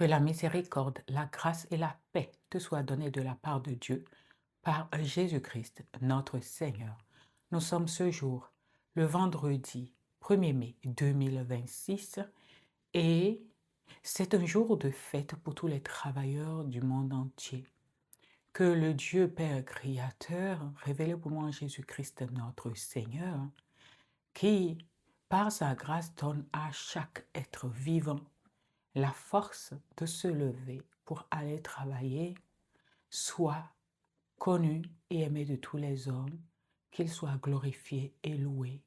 Que la miséricorde, la grâce et la paix te soient données de la part de Dieu par Jésus-Christ, notre Seigneur. Nous sommes ce jour, le vendredi 1er mai 2026, et c'est un jour de fête pour tous les travailleurs du monde entier. Que le Dieu Père Créateur, révélé pour moi en Jésus-Christ, notre Seigneur, qui, par sa grâce, donne à chaque être vivant la force de se lever pour aller travailler, soit connu et aimé de tous les hommes, qu'il soit glorifié et loué.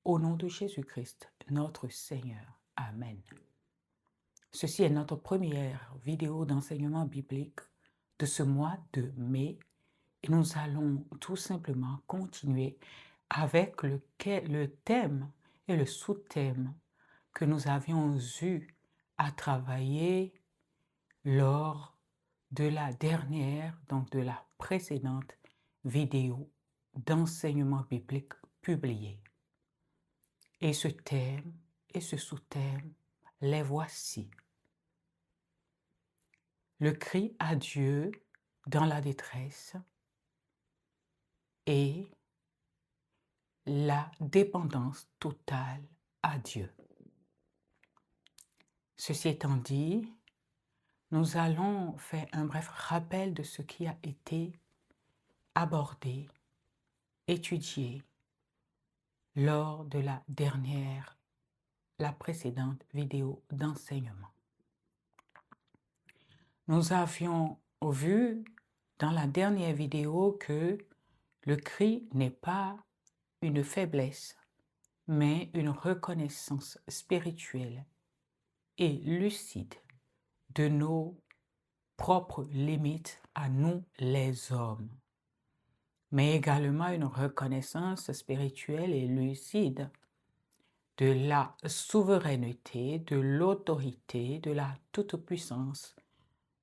Au nom de Jésus-Christ, notre Seigneur. Amen. Ceci est notre première vidéo d'enseignement biblique de ce mois de mai et nous allons tout simplement continuer avec le thème et le sous-thème que nous avions eu à travailler lors de la dernière, donc de la précédente vidéo d'enseignement biblique publiée. Et ce thème et ce sous-thème, les voici. Le cri à Dieu dans la détresse et la dépendance totale à Dieu. Ceci étant dit, nous allons faire un bref rappel de ce qui a été abordé, étudié lors de la précédente vidéo d'enseignement. Nous avions vu dans la dernière vidéo que le cri n'est pas une faiblesse, mais une reconnaissance spirituelle et lucide de nos propres limites à nous les hommes, mais également une reconnaissance spirituelle et lucide de la souveraineté, de l'autorité, de la toute-puissance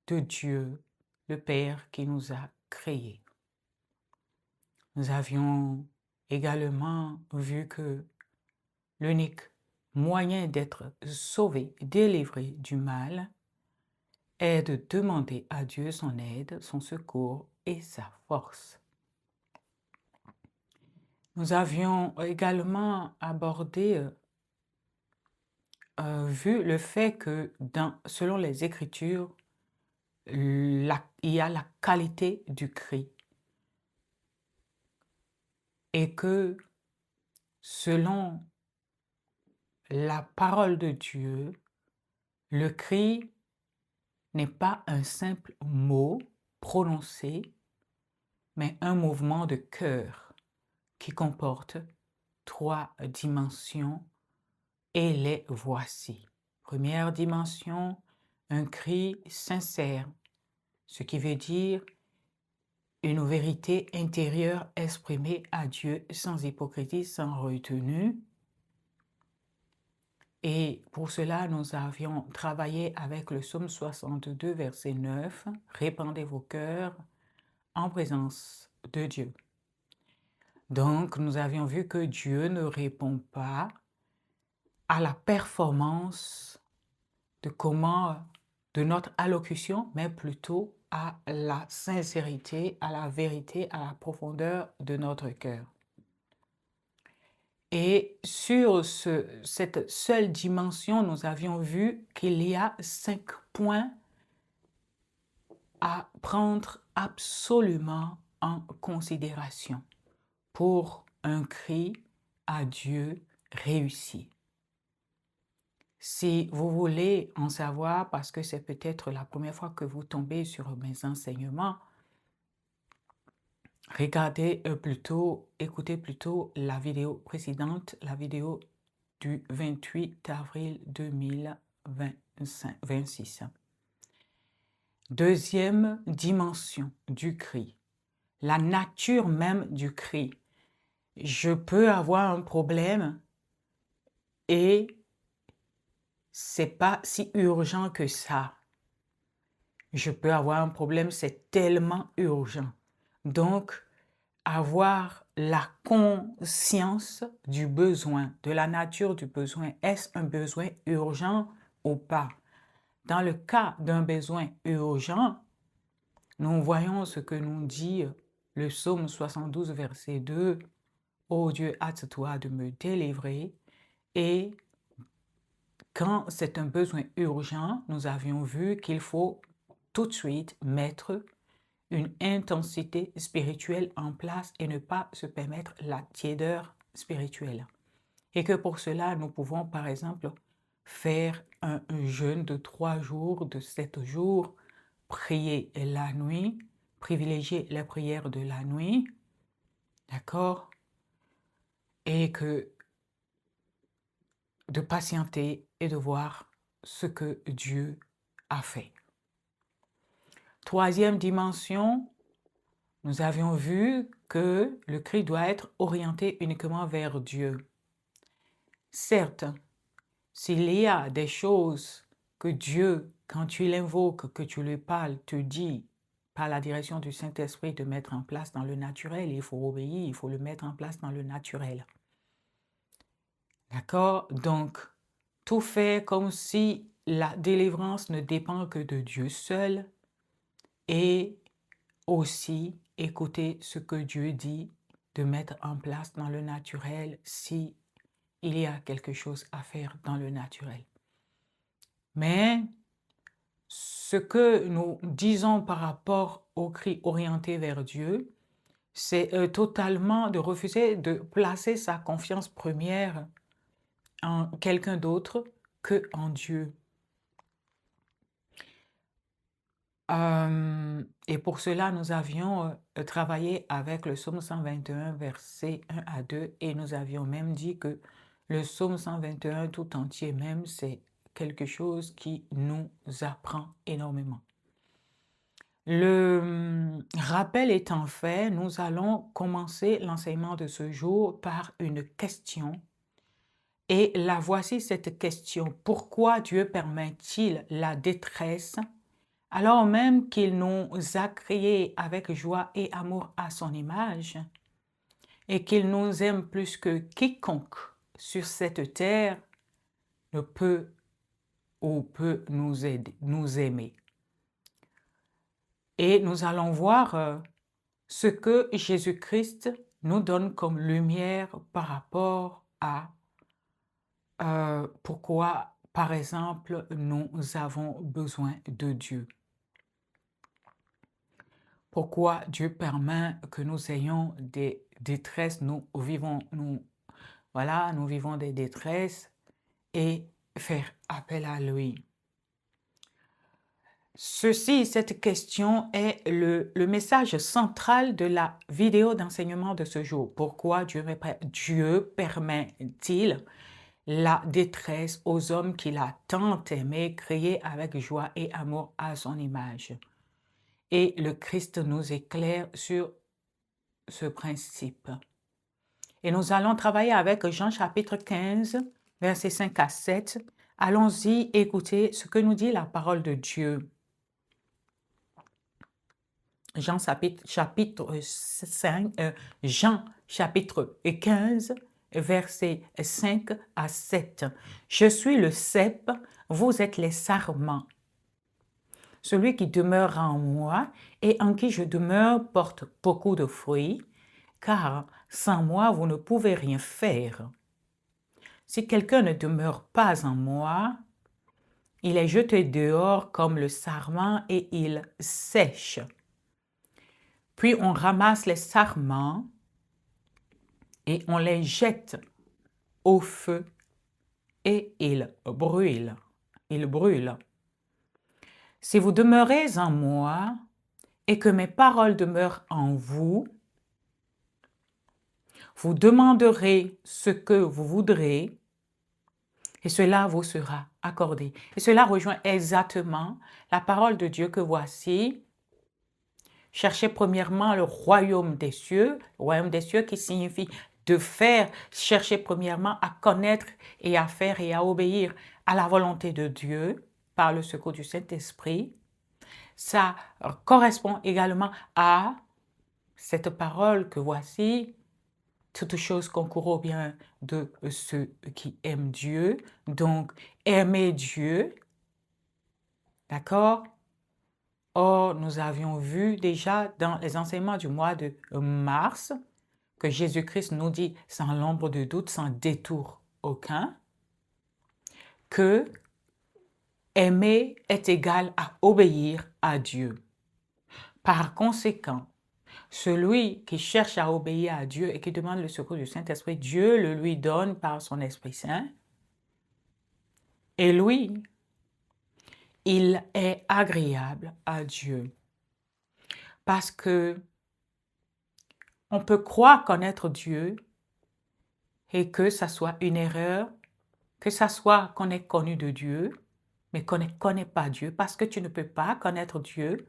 de Dieu, le Père qui nous a créés. Nous avions également vu que l'unique moyen d'être sauvé, délivré du mal, est de demander à Dieu son aide, son secours et sa force. Nous avions également abordé, vu le fait que selon les Écritures, il y a la qualité du cri et que selon la parole de Dieu, le cri n'est pas un simple mot prononcé, mais un mouvement de cœur qui comporte 3 dimensions et les voici. Première dimension, un cri sincère, ce qui veut dire une vérité intérieure exprimée à Dieu sans hypocrisie, sans retenue. Et pour cela, nous avions travaillé avec le psaume 62, verset 9, « Répandez vos cœurs en présence de Dieu ». Donc, nous avions vu que Dieu ne répond pas à la performance de notre allocution, mais plutôt à la sincérité, à la vérité, à la profondeur de notre cœur. Et sur cette seule dimension, nous avions vu qu'il y a 5 points à prendre absolument en considération pour un cri à Dieu réussi. Si vous voulez en savoir, parce que c'est peut-être la première fois que vous tombez sur mes enseignements, écoutez plutôt la vidéo précédente, la vidéo du 28 avril 2026. Deuxième dimension du cri, la nature même du cri. Je peux avoir un problème et c'est pas si urgent que ça. Je peux avoir un problème, c'est tellement urgent. Donc, avoir la conscience du besoin, de la nature du besoin. Est-ce un besoin urgent ou pas? Dans le cas d'un besoin urgent, nous voyons ce que nous dit le psaume 72, verset 2. « Ô Dieu, hâte-toi de me délivrer. » Et quand c'est un besoin urgent, nous avions vu qu'il faut tout de suite mettre une intensité spirituelle en place et ne pas se permettre la tiédeur spirituelle. Et que pour cela, nous pouvons par exemple faire un jeûne de 3 jours, de 7 jours, prier la nuit, privilégier la prière de la nuit, d'accord? Et que de patienter et de voir ce que Dieu a fait. Troisième dimension, nous avions vu que le cri doit être orienté uniquement vers Dieu. Certes, s'il y a des choses que Dieu, quand tu l'invoques, que tu lui parles, te dit par la direction du Saint-Esprit de mettre en place dans le naturel, il faut obéir, il faut le mettre en place dans le naturel. D'accord? Donc, tout faire comme si la délivrance ne dépend que de Dieu seul et aussi écouter ce que Dieu dit de mettre en place dans le naturel si il y a quelque chose à faire dans le naturel. Mais ce que nous disons par rapport au cri orienté vers Dieu, c'est totalement de refuser de placer sa confiance première en quelqu'un d'autre que en Dieu. Et pour cela, nous avions travaillé avec le psaume 121, versets 1 à 2, et nous avions même dit que le psaume 121 tout entier même, c'est quelque chose qui nous apprend énormément. Le rappel étant fait, nous allons commencer l'enseignement de ce jour par une question. Et la voici cette question. Pourquoi Dieu permet-il la détresse alors même qu'il nous a créés avec joie et amour à son image et qu'il nous aime plus que quiconque sur cette terre ne peut ou peut nous aimer? Et nous allons voir ce que Jésus-Christ nous donne comme lumière par rapport à pourquoi, par exemple, nous avons besoin de Dieu. Pourquoi Dieu permet que nous ayons des détresses, nous vivons des détresses et faire appel à lui. Cette question est le message central de la vidéo d'enseignement de ce jour. Pourquoi Dieu permet-il la détresse aux hommes qu'il a tant aimés, créés avec joie et amour à son image? Et le Christ nous éclaire sur ce principe. Et nous allons travailler avec Jean chapitre 15, versets 5 à 7. Allons-y écouter ce que nous dit la parole de Dieu. Jean chapitre 15, versets 5 à 7. Je suis le cep, vous êtes les sarments. Celui qui demeure en moi et en qui je demeure porte beaucoup de fruits, car sans moi vous ne pouvez rien faire. Si quelqu'un ne demeure pas en moi, il est jeté dehors comme le sarment et il sèche. Puis on ramasse les sarments et on les jette au feu et ils brûlent. Si vous demeurez en moi et que mes paroles demeurent en vous, vous demanderez ce que vous voudrez et cela vous sera accordé. Et cela rejoint exactement la parole de Dieu que voici. Cherchez premièrement le royaume des cieux qui signifie de faire, chercher premièrement à connaître et à faire et à obéir à la volonté de Dieu par le secours du Saint-Esprit. Ça correspond également à cette parole que voici. Toute chose concourt au bien de ceux qui aiment Dieu. Donc, aimer Dieu D'accord? Or, nous avions vu déjà dans les enseignements du mois de mars que Jésus-Christ nous dit sans l'ombre de doute, sans détour aucun, que aimer est égal à obéir à Dieu. Par conséquent, celui qui cherche à obéir à Dieu et qui demande le secours du Saint-Esprit, Dieu le lui donne par son Esprit Saint. Et lui, il est agréable à Dieu. Parce que on peut croire connaître Dieu et que ça soit une erreur, que ça soit qu'on ait connu de Dieu, mais qu'on ne connaît pas Dieu, parce que tu ne peux pas connaître Dieu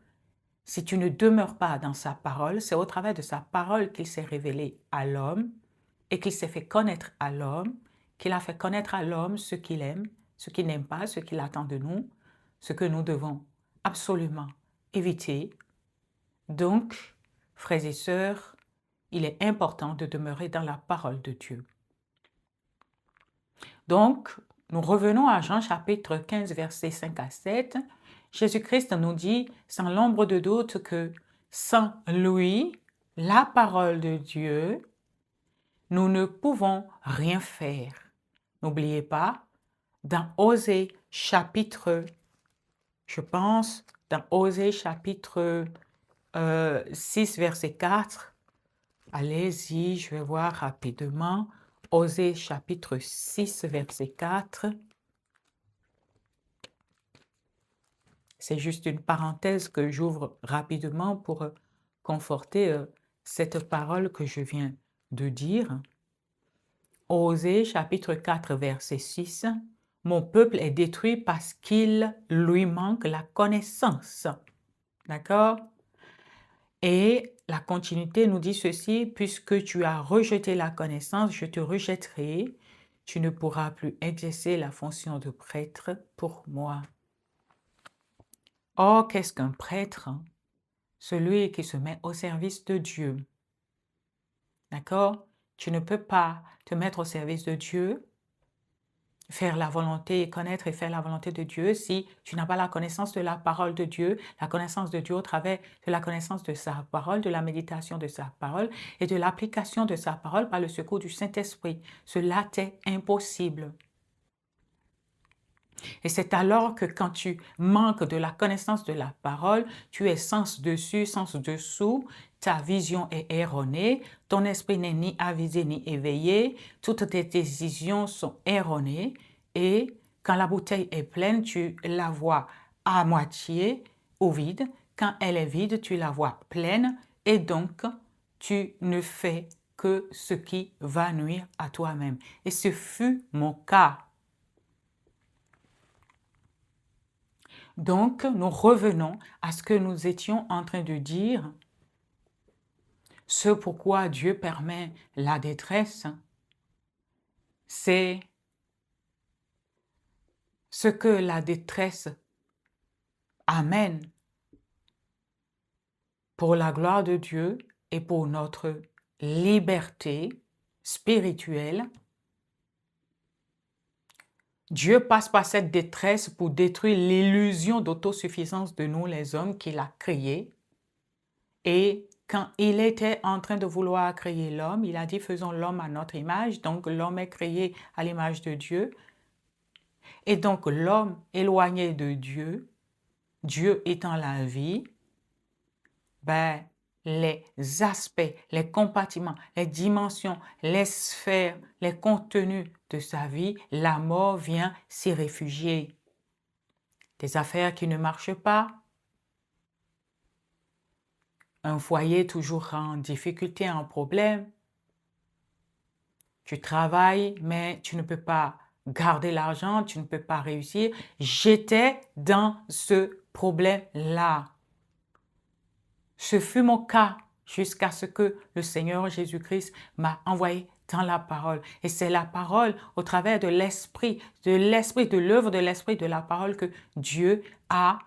si tu ne demeures pas dans sa parole. C'est au travers de sa parole qu'il s'est révélé à l'homme et qu'il s'est fait connaître à l'homme, qu'il a fait connaître à l'homme ce qu'il aime, ce qu'il n'aime pas, ce qu'il attend de nous, ce que nous devons absolument éviter. Donc, frères et sœurs, il est important de demeurer dans la parole de Dieu. Donc, nous revenons à Jean chapitre 15, versets 5 à 7. Jésus-Christ nous dit, sans l'ombre de doute, que sans lui, la parole de Dieu, nous ne pouvons rien faire. N'oubliez pas, dans Osée chapitre, je pense, dans Osée chapitre 6, verset 4, allez-y, je vais voir rapidement. Osée chapitre 6, verset 4. C'est juste une parenthèse que j'ouvre rapidement pour conforter cette parole que je viens de dire. Osée chapitre 4, verset 6. Mon peuple est détruit parce qu'il lui manque la connaissance. D'accord? Et la continuité nous dit ceci, puisque tu as rejeté la connaissance, je te rejetterai. Tu ne pourras plus exercer la fonction de prêtre pour moi. Or, qu'est-ce qu'un prêtre? Celui qui se met au service de Dieu. D'accord? Tu ne peux pas te mettre au service de Dieu, faire la volonté, connaître et faire la volonté de Dieu si tu n'as pas la connaissance de la parole de Dieu, la connaissance de Dieu au travers de la connaissance de sa parole, de la méditation de sa parole et de l'application de sa parole par le secours du Saint-Esprit. Cela t'est impossible. Et c'est alors que quand tu manques de la connaissance de la parole, tu es sens dessus, sens dessous, ta vision est erronée, ton esprit n'est ni avisé ni éveillé, toutes tes décisions sont erronées et quand la bouteille est pleine, tu la vois à moitié ou vide. Quand elle est vide, tu la vois pleine et donc tu ne fais que ce qui va nuire à toi-même. Et ce fut mon cas. Donc, nous revenons à ce que nous étions en train de dire, ce pourquoi Dieu permet la détresse, c'est ce que la détresse amène pour la gloire de Dieu et pour notre liberté spirituelle. Dieu passe par cette détresse pour détruire l'illusion d'autosuffisance de nous les hommes qu'il a créés. Et quand il était en train de vouloir créer l'homme, il a dit faisons l'homme à notre image. Donc l'homme est créé à l'image de Dieu. Et donc l'homme éloigné de Dieu, Dieu étant la vie, ben, les aspects, les compartiments, les dimensions, les sphères, les contenus de sa vie, la mort vient s'y réfugier. Des affaires qui ne marchent pas, un foyer toujours en difficulté, en problème. Tu travailles, mais tu ne peux pas garder l'argent, tu ne peux pas réussir. J'étais dans ce problème-là. Ce fut mon cas jusqu'à ce que le Seigneur Jésus-Christ m'a envoyé dans la parole. Et c'est la parole au travers de l'esprit, de l'œuvre de l'esprit, de la parole que Dieu a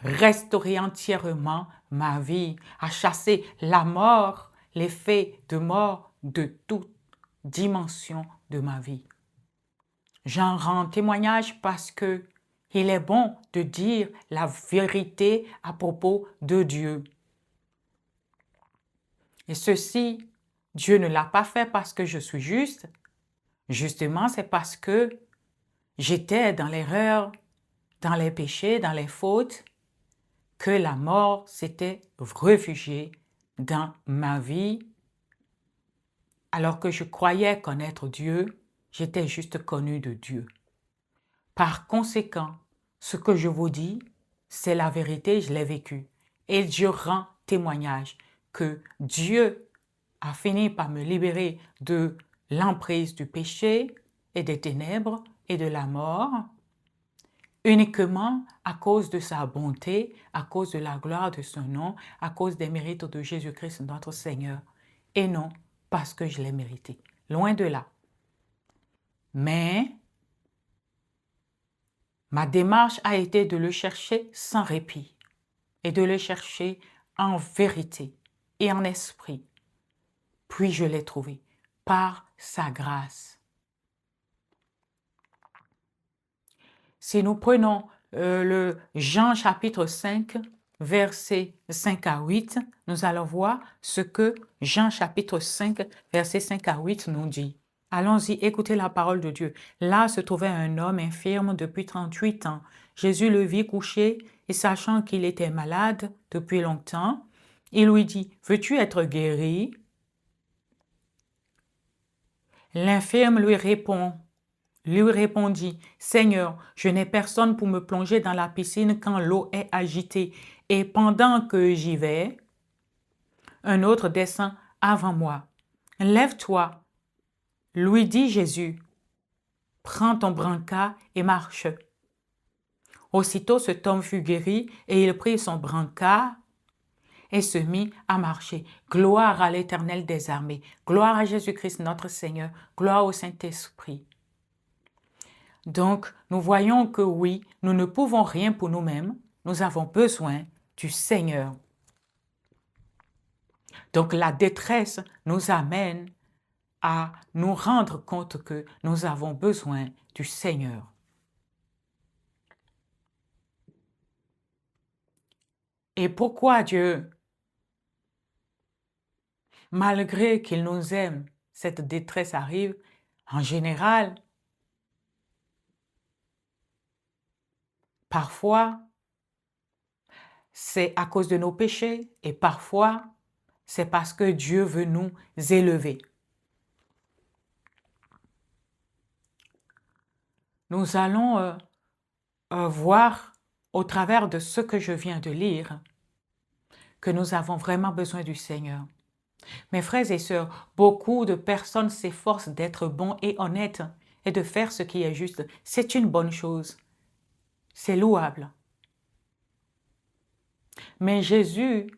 restauré entièrement ma vie, a chassé la mort, l'effet de mort de toute dimension de ma vie. J'en rends témoignage parce que Il est bon de dire la vérité à propos de Dieu. Et ceci, Dieu ne l'a pas fait parce que je suis juste. Justement, c'est parce que j'étais dans l'erreur, dans les péchés, dans les fautes, que la mort s'était réfugiée dans ma vie. Alors que je croyais connaître Dieu, j'étais juste connu de Dieu. Par conséquent, ce que je vous dis, c'est la vérité, je l'ai vécu. Et je rends témoignage que Dieu a fini par me libérer de l'emprise du péché et des ténèbres et de la mort, uniquement à cause de sa bonté, à cause de la gloire de son nom, à cause des mérites de Jésus-Christ notre Seigneur, et non parce que je l'ai mérité. Loin de là. Mais ma démarche a été de le chercher sans répit et de le chercher en vérité et en esprit. Puis je l'ai trouvé par sa grâce. Si nous prenons le Jean chapitre 5, versets 5 à 8, nous allons voir ce que Jean chapitre 5, versets 5 à 8 nous dit. Allons-y, écoutez la parole de Dieu. Là se trouvait un homme infirme depuis 38 ans. Jésus le vit couché et sachant qu'il était malade depuis longtemps, il lui dit, « Veux-tu être guéri ?» L'infirme lui répondit, « Seigneur, je n'ai personne pour me plonger dans la piscine quand l'eau est agitée, et pendant que j'y vais, un autre descend avant moi. Lève-toi, lui dit Jésus, prends ton brancard et marche. » Aussitôt cet homme fut guéri et il prit son brancard et se mit à marcher. Gloire à l'Éternel des armées, gloire à Jésus-Christ notre Seigneur, gloire au Saint-Esprit. Donc, nous voyons que oui, nous ne pouvons rien pour nous-mêmes, nous avons besoin du Seigneur. Donc, la détresse nous amène à nous rendre compte que nous avons besoin du Seigneur. Et pourquoi Dieu, malgré qu'il nous aime, cette détresse arrive? En général, parfois, c'est à cause de nos péchés et parfois, c'est parce que Dieu veut nous élever. Nous allons voir au travers de ce que je viens de lire que nous avons vraiment besoin du Seigneur. Mes frères et sœurs, beaucoup de personnes s'efforcent d'être bons et honnêtes et de faire ce qui est juste. C'est une bonne chose. C'est louable. Mais Jésus,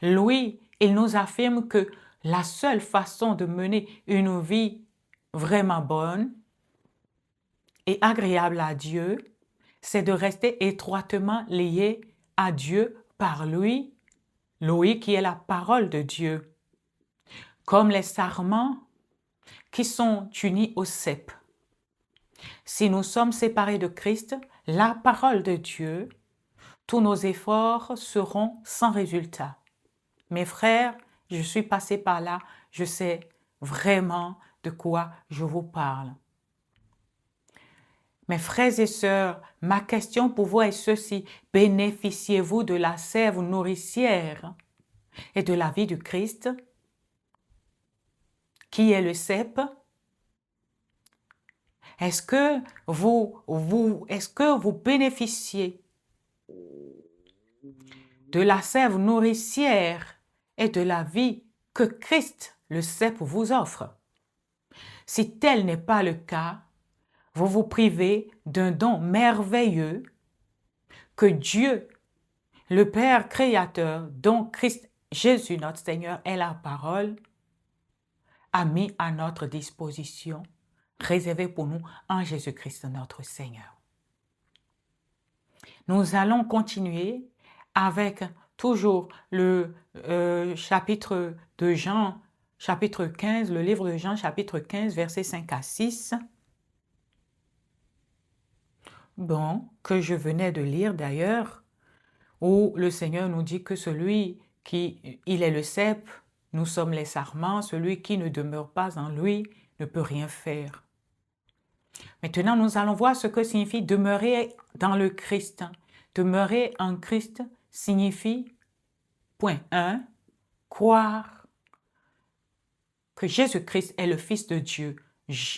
lui, il nous affirme que la seule façon de mener une vie vraiment bonne et agréable à Dieu, c'est de rester étroitement lié à Dieu par lui, lui qui est la parole de Dieu. Comme les sarments qui sont unis au cep. Si nous sommes séparés de Christ, la parole de Dieu, tous nos efforts seront sans résultat. Mes frères, je suis passé par là, je sais vraiment de quoi je vous parle. Mes frères et sœurs, ma question pour vous est ceci. Bénéficiez-vous de la sève nourricière et de la vie du Christ, qui est le cep? Est-ce que vous bénéficiez de la sève nourricière et de la vie que Christ, le cep, vous offre? Si tel n'est pas le cas, vous vous privez d'un don merveilleux que Dieu, le Père créateur, dont Christ Jésus, notre Seigneur, est la parole, a mis à notre disposition, réservé pour nous en Jésus-Christ, notre Seigneur. Nous allons continuer avec toujours le chapitre de Jean, chapitre 15, le livre de Jean, chapitre 15, versets 5 à 6. bon, que je venais de lire d'ailleurs, où le Seigneur nous dit que il est le cep, nous sommes les sarments, celui qui ne demeure pas en lui ne peut rien faire. Maintenant, nous allons voir ce que signifie demeurer dans le Christ. Demeurer en Christ signifie, point 1, croire que Jésus-Christ est le Fils de Dieu.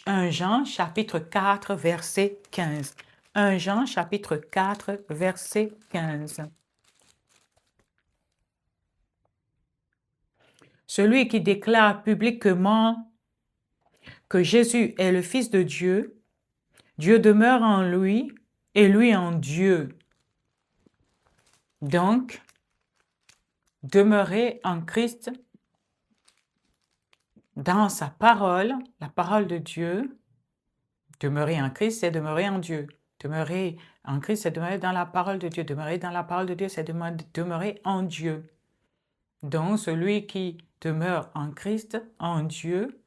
1 Jean chapitre 4 verset 15. 1 Jean chapitre 4 verset 15. Celui qui déclare publiquement que Jésus est le Fils de Dieu, Dieu demeure en lui et lui en Dieu. Donc, demeurer en Christ, dans sa parole, la parole de Dieu. Demeurer en Christ, c'est demeurer en Dieu. Demeurer en Christ, c'est demeurer dans la parole de Dieu. Demeurer dans la parole de Dieu, c'est demeurer en Dieu. Donc, celui qui demeure en Christ, en Dieu,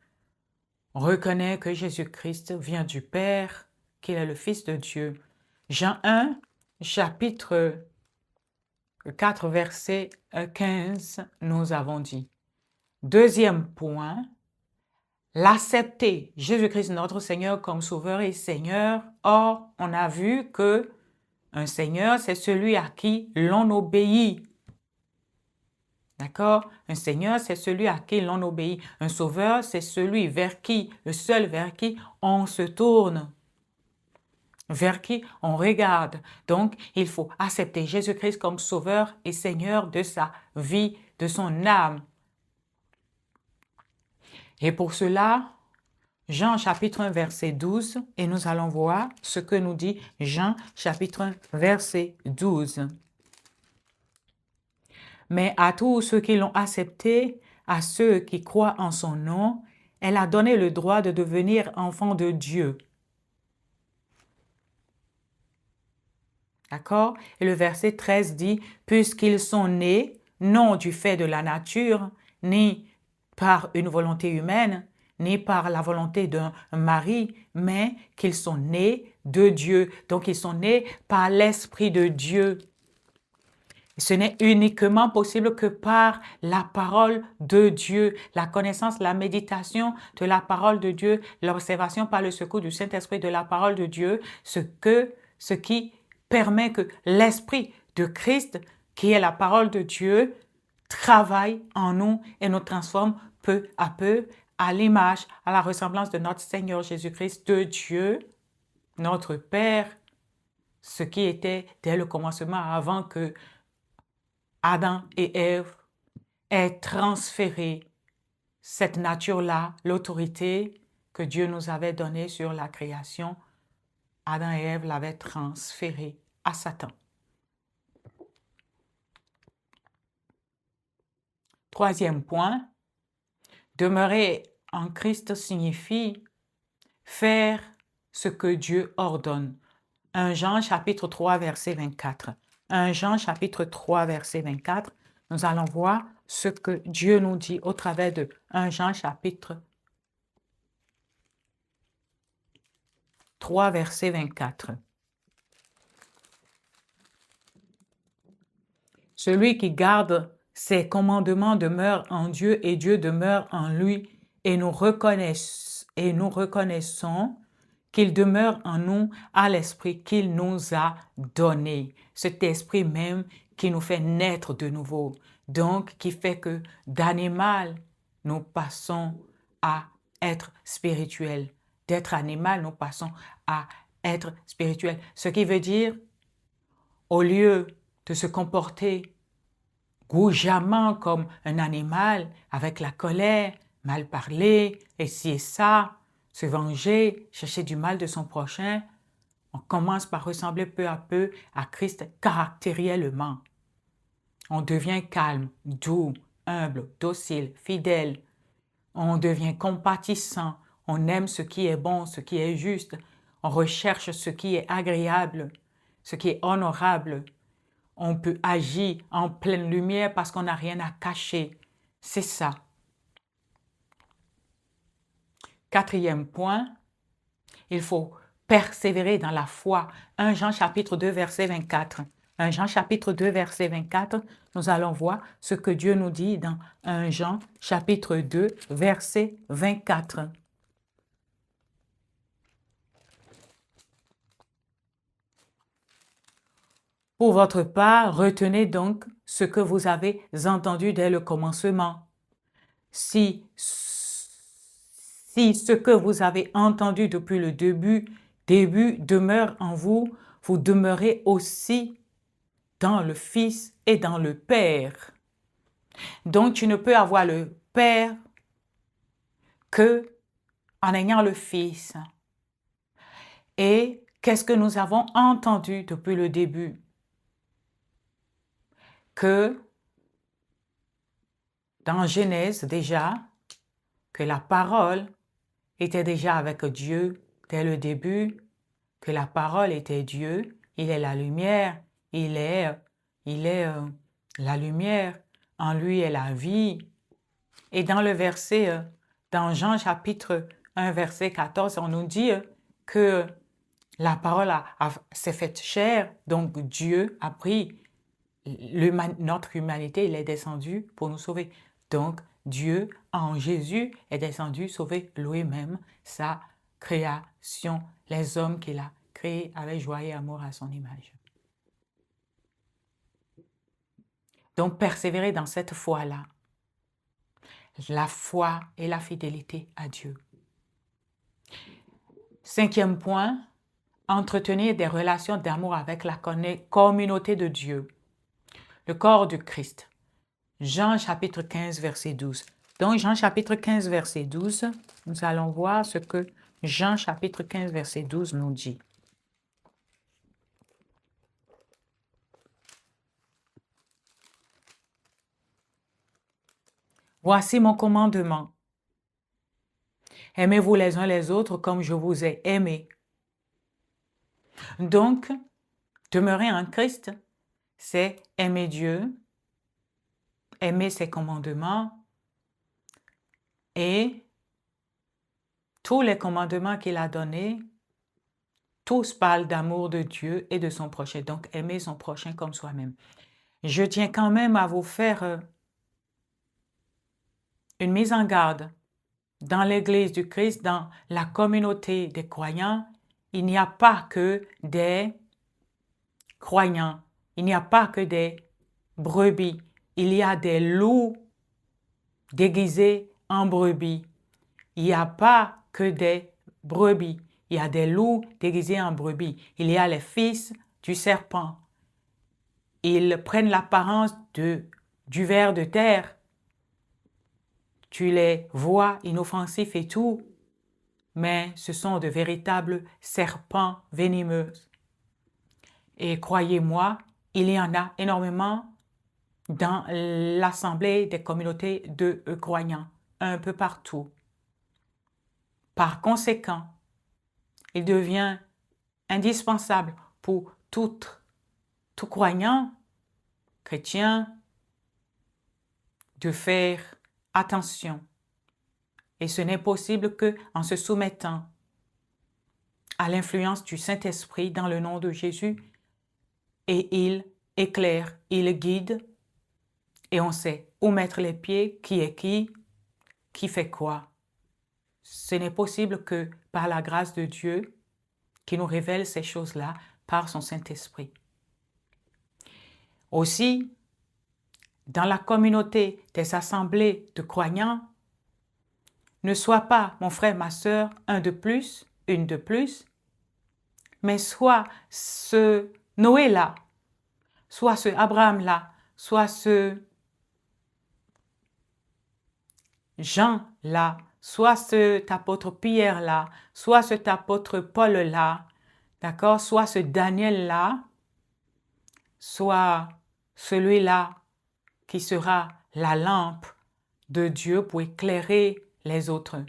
reconnaît que Jésus-Christ vient du Père, qu'il est le Fils de Dieu. Jean 1, chapitre 4, verset 15, nous avons dit. Deuxième point, l'accepter, Jésus-Christ notre Seigneur comme Sauveur et Seigneur. Or, on a vu que un Seigneur, c'est celui à qui l'on obéit. D'accord? Un Seigneur, c'est celui à qui l'on obéit. Un Sauveur, c'est celui le seul vers qui on se tourne, vers qui on regarde. Donc, il faut accepter Jésus-Christ comme Sauveur et Seigneur de sa vie, de son âme. Et pour cela, Jean chapitre 1 verset 12, et nous allons voir ce que nous dit Jean chapitre 1 verset 12. Mais à tous ceux qui l'ont accepté, à ceux qui croient en son nom, elle a donné le droit de devenir enfants de Dieu. D'accord? Et le verset 13 dit, puisqu'ils sont nés, non du fait de la nature, ni par une volonté humaine, ni par la volonté d'un mari, mais qu'ils sont nés de Dieu. Donc, ils sont nés par l'Esprit de Dieu. Ce n'est uniquement possible que par la parole de Dieu, la connaissance, la méditation de la parole de Dieu, l'observation par le secours du Saint-Esprit de la parole de Dieu, ce qui permet que l'Esprit de Christ, qui est la parole de Dieu, travaille en nous et nous transforme peu à peu à l'image, à la ressemblance de notre Seigneur Jésus-Christ, de Dieu, notre Père, ce qui était dès le commencement avant que Adam et Ève aient transféré cette nature-là, l'autorité que Dieu nous avait donnée sur la création. Adam et Ève l'avaient transférée à Satan. Troisième point, demeurer en Christ signifie faire ce que Dieu ordonne. 1 Jean chapitre 3 verset 24. 1 Jean chapitre 3 verset 24, nous allons voir ce que Dieu nous dit au travers de 1 Jean chapitre 3 verset 24. Celui qui garde ses commandements demeure en Dieu et Dieu demeure en lui, et nous reconnaissons qu'il demeure en nous à l'esprit qu'il nous a donné. Cet esprit même qui nous fait naître de nouveau. Donc, qui fait que d'animal, nous passons à être spirituel. D'être animal, nous passons à être spirituel. Ce qui veut dire, au lieu de se comporter gouillamment comme un animal, avec la colère, mal parler, et ci et ça, se venger, chercher du mal de son prochain, on commence par ressembler peu à peu à Christ caractériellement. On devient calme, doux, humble, docile, fidèle. On devient compatissant. On aime ce qui est bon, ce qui est juste. On recherche ce qui est agréable, ce qui est honorable. On peut agir en pleine lumière parce qu'on n'a rien à cacher. C'est ça. Quatrième point, il faut persévérer dans la foi. 1 Jean chapitre 2, verset 24. 1 Jean chapitre 2, verset 24, nous allons voir ce que Dieu nous dit dans 1 Jean chapitre 2, verset 24. Pour votre part, retenez donc ce que vous avez entendu dès le commencement. Si ce que vous avez entendu depuis le début demeure en vous, vous demeurez aussi dans le Fils et dans le Père. Donc, tu ne peux avoir le Père que en ayant le Fils. Et qu'est-ce que nous avons entendu depuis le début? Que dans Genèse déjà, que la parole était déjà avec Dieu dès le début, que la parole était Dieu, il est la lumière, il est la lumière, en lui est la vie. Et dans le verset, dans Jean chapitre 1, verset 14, on nous dit que la parole s'est faite chair, donc Dieu a pris notre humanité, il est descendu pour nous sauver. Donc Dieu, en Jésus, est descendu sauver lui-même, sa création, les hommes qu'il a créés avec joie et amour à son image. Donc persévérer dans cette foi-là, la foi et la fidélité à Dieu. 5e point, entretenir des relations d'amour avec la communauté de Dieu, le corps du Christ. Jean chapitre 15, verset 12. Donc Jean chapitre 15, verset 12, nous allons voir ce que Jean chapitre 15, verset 12 nous dit. Voici mon commandement. Aimez-vous les uns les autres comme je vous ai aimés. Donc, demeurer en Christ, c'est aimer Dieu, aimer ses commandements et tous les commandements qu'il a donnés, tous parlent d'amour de Dieu et de son prochain. Donc, aimer son prochain comme soi-même. Je tiens quand même à vous faire une mise en garde. Dans l'Église du Christ, dans la communauté des croyants, il n'y a pas que des croyants, il n'y a pas que des brebis, il y a des loups déguisés en brebis. Il n'y a pas que des brebis, il y a des loups déguisés en brebis. Il y a les fils du serpent. Ils prennent l'apparence du ver de terre. Tu les vois inoffensifs et tout, mais ce sont de véritables serpents venimeux. Et croyez-moi, il y en a énormément dans l'assemblée des communautés de croyants, un peu partout. Par conséquent, il devient indispensable pour tout croyant chrétien de faire attention. Et ce n'est possible qu'en se soumettant à l'influence du Saint-Esprit dans le nom de Jésus, et il éclaire, il guide, et on sait où mettre les pieds, qui est qui fait quoi. Ce n'est possible que par la grâce de Dieu qui nous révèle ces choses-là par son Saint-Esprit. Aussi, dans la communauté des assemblées de croyants, ne sois pas, mon frère, ma sœur, un de plus, une de plus, mais sois ce Noé-là, soit ce Abraham-là, soit ce Jean-là, soit cet apôtre Pierre-là, soit cet apôtre Paul-là, d'accord, soit ce Daniel-là, soit celui-là qui sera la lampe de Dieu pour éclairer les autres.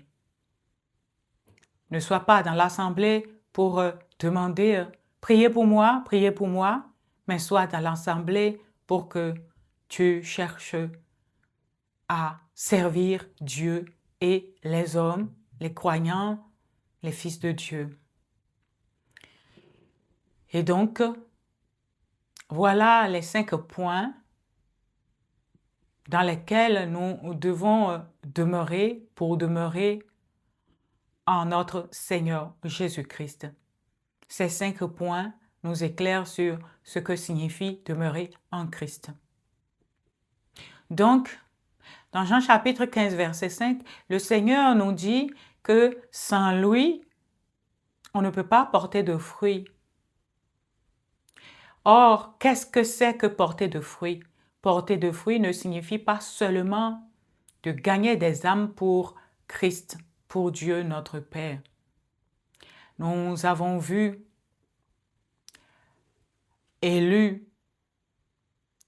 Ne sois pas dans l'assemblée pour demander priez pour moi, mais sois dans l'assemblée pour que tu cherches à servir Dieu et les hommes, les croyants, les fils de Dieu. Et donc, voilà les 5 points dans lesquels nous devons demeurer pour demeurer en notre Seigneur Jésus-Christ. Ces 5 points nous éclairent sur ce que signifie demeurer en Christ. Donc, dans Jean chapitre 15, verset 5, le Seigneur nous dit que sans lui, on ne peut pas porter de fruits. Or, qu'est-ce que c'est que porter de fruits? Porter de fruits ne signifie pas seulement de gagner des âmes pour Christ, pour Dieu notre Père. Nous avons vu et lu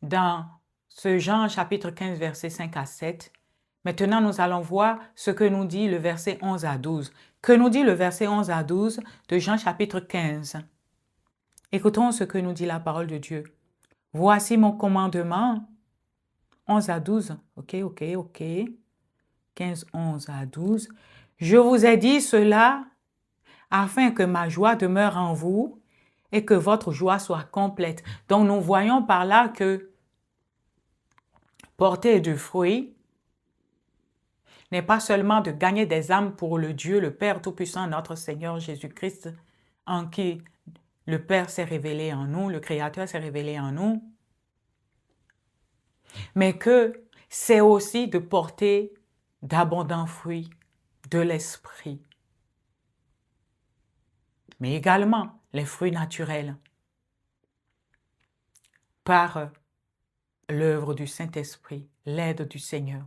dans ce Jean chapitre 15, verset 5 à 7. Maintenant, nous allons voir ce que nous dit le verset 11 à 12. Que nous dit le verset 11 à 12 de Jean chapitre 15? Écoutons ce que nous dit la parole de Dieu. Voici mon commandement. 11 à 12. OK. 15, 11 à 12. Je vous ai dit cela afin que ma joie demeure en vous et que votre joie soit complète. Donc, nous voyons par là que porter du fruit n'est pas seulement de gagner des âmes pour le Dieu, le Père Tout-Puissant, notre Seigneur Jésus-Christ, en qui le Père s'est révélé en nous, le Créateur s'est révélé en nous, mais que c'est aussi de porter d'abondants fruits de l'esprit, mais également les fruits naturels par l'œuvre du Saint-Esprit, l'aide du Seigneur.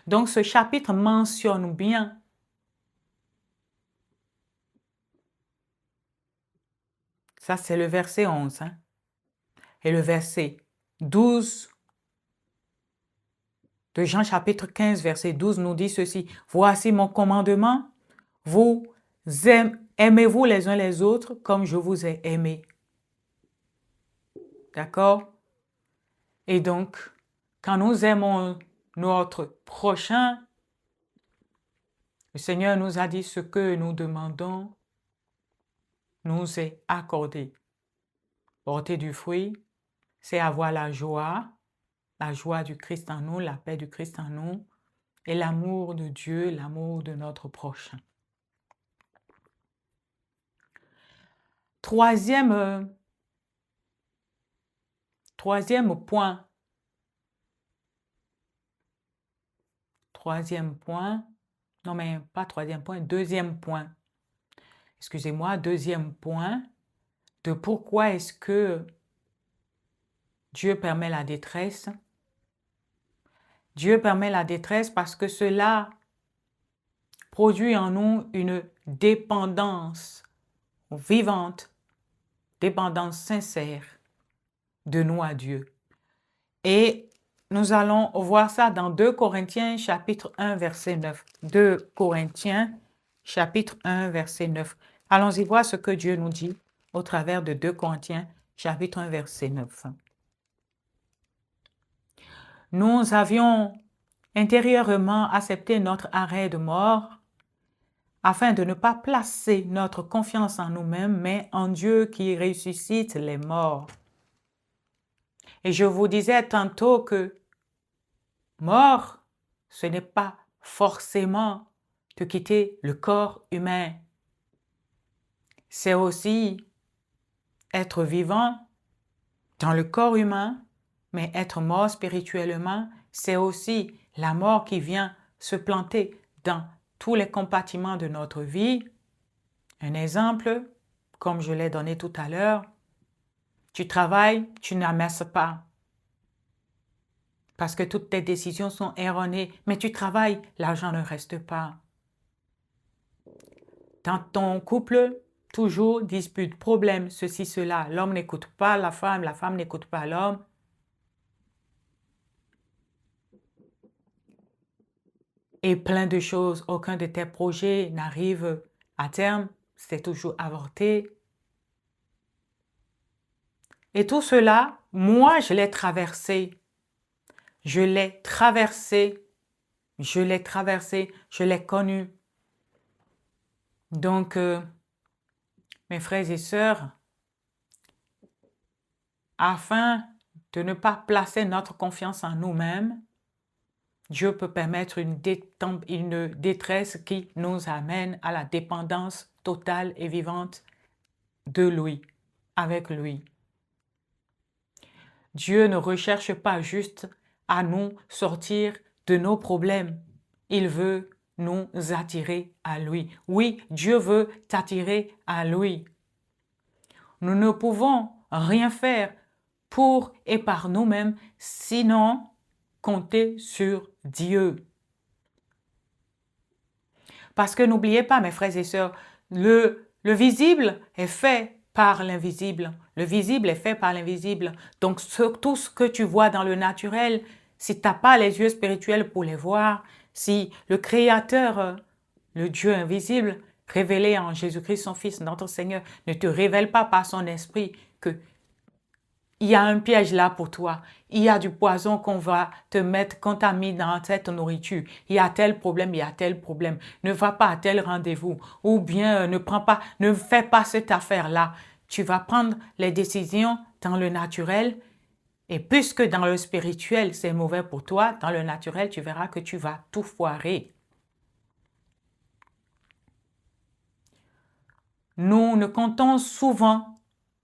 Donc ce chapitre mentionne bien ça c'est le verset 11 et le verset 12 de Jean chapitre 15 verset 12 nous dit ceci: voici mon commandement, vous aimez-vous les uns les autres comme je vous ai aimé. D'accord? Et donc, quand nous aimons notre prochain, le Seigneur nous a dit ce que nous demandons nous est accordé. Porter du fruit, c'est avoir la joie du Christ en nous, la paix du Christ en nous et l'amour de Dieu, l'amour de notre prochain. Troisième point. Non mais pas troisième point, deuxième point. Excusez-moi, deuxième point de pourquoi est-ce que Dieu permet la détresse. Dieu permet la détresse parce que cela produit en nous une dépendance vivante, dépendance sincère de nous à Dieu. Et nous allons voir ça dans 2 Corinthiens chapitre 1 verset 9. 2 Corinthiens chapitre 1 verset 9. Allons-y voir ce que Dieu nous dit au travers de 2 Corinthiens chapitre 1 verset 9. Nous avions intérieurement accepté notre arrêt de mort afin de ne pas placer notre confiance en nous-mêmes, mais en Dieu qui ressuscite les morts. Et je vous disais tantôt que mort, ce n'est pas forcément de quitter le corps humain. C'est aussi être vivant dans le corps humain, mais être mort spirituellement, c'est aussi la mort qui vient se planter dans tous les compartiments de notre vie. Un exemple, comme je l'ai donné tout à l'heure, tu travailles, tu n'amasses pas. Parce que toutes tes décisions sont erronées, mais tu travailles, l'argent ne reste pas. Dans ton couple, toujours dispute, problème, ceci, cela. L'homme n'écoute pas la femme n'écoute pas l'homme. Et plein de choses, aucun de tes projets n'arrive à terme, c'est toujours avorté. Et tout cela, moi, je l'ai traversé. Je l'ai traversé, je l'ai connu. Donc, mes frères et sœurs, afin de ne pas placer notre confiance en nous-mêmes, Dieu peut permettre une détresse qui nous amène à la dépendance totale et vivante de lui, avec lui. Dieu ne recherche pas juste à nous sortir de nos problèmes. Il veut nous attirer à lui. Oui, Dieu veut t'attirer à lui. Nous ne pouvons rien faire pour et par nous-mêmes, sinon compter sur Dieu. Parce que n'oubliez pas, mes frères et sœurs, le visible est fait par l'invisible. Le visible est fait par l'invisible. Donc, tout ce que tu vois dans le naturel, si tu n'as pas les yeux spirituels pour les voir, si le Créateur, le Dieu invisible, révélé en Jésus-Christ, son Fils, notre Seigneur, ne te révèle pas par son esprit que il y a un piège là pour toi. Il y a du poison qu'on va te mettre, qu'on t'a mis dans cette nourriture. Il y a tel problème, il y a tel problème. Ne va pas à tel rendez-vous. Ou bien ne fais pas cette affaire-là. Tu vas prendre les décisions dans le naturel. Et puisque dans le spirituel, c'est mauvais pour toi, dans le naturel, tu verras que tu vas tout foirer. Nous ne comptons souvent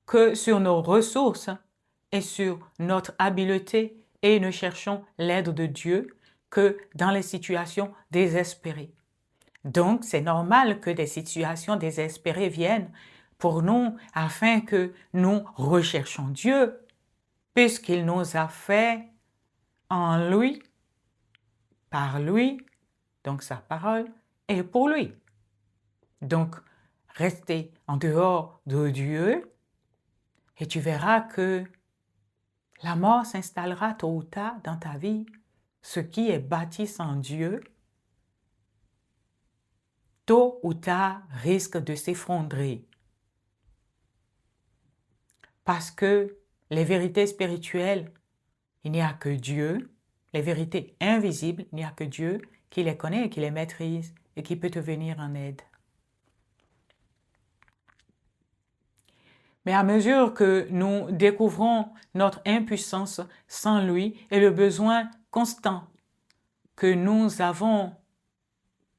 que sur nos ressources et sur notre habileté et ne cherchons l'aide de Dieu que dans les situations désespérées. Donc, c'est normal que des situations désespérées viennent pour nous afin que nous recherchions Dieu, puisqu'il nous a fait en lui, par lui, donc sa parole, et pour lui. Donc, restez en dehors de Dieu et tu verras que la mort s'installera tôt ou tard dans ta vie. Ce qui est bâti sans Dieu, tôt ou tard, risque de s'effondrer. Parce que les vérités spirituelles, il n'y a que Dieu. Les vérités invisibles, il n'y a que Dieu qui les connaît et qui les maîtrise et qui peut te venir en aide. Mais à mesure que nous découvrons notre impuissance sans lui et le besoin constant que nous avons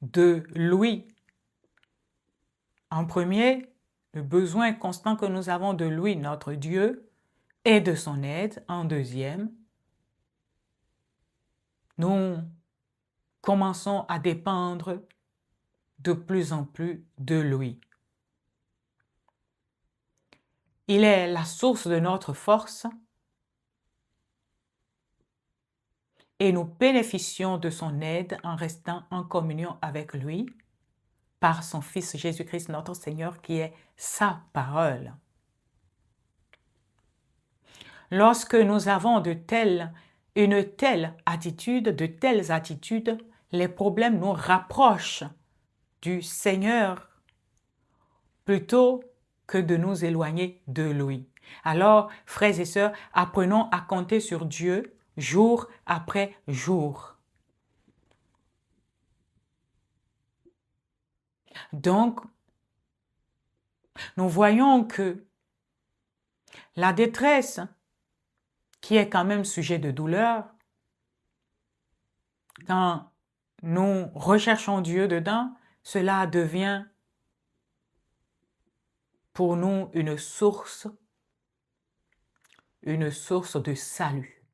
de lui, en premier, le besoin constant que nous avons de lui, notre Dieu, et de son aide, en deuxième, nous commençons à dépendre de plus en plus de lui. Il est la source de notre force et nous bénéficions de son aide en restant en communion avec lui par son Fils Jésus-Christ notre Seigneur qui est sa parole. Lorsque nous avons une telle attitude, de telles attitudes, les problèmes nous rapprochent du Seigneur plutôt que de nous éloigner de lui. Alors, frères et sœurs, apprenons à compter sur Dieu jour après jour. Donc, nous voyons que la détresse, qui est quand même sujet de douleur, quand nous recherchons Dieu dedans, cela devient pour nous une source de salut.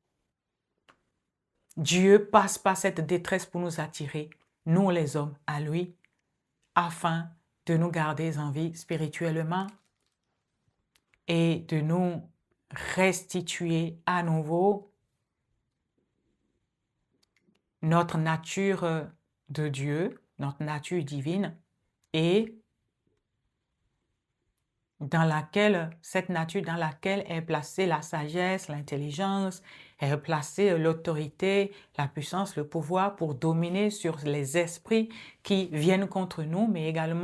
Dieu passe par cette détresse pour nous attirer, nous les hommes, à lui, afin de nous garder en vie spirituellement et de nous restituer à nouveau notre nature de Dieu, notre nature divine, et cette nature dans laquelle est placée la sagesse, l'intelligence, est placée l'autorité, la puissance, le pouvoir pour dominer sur les esprits qui viennent contre nous, mais également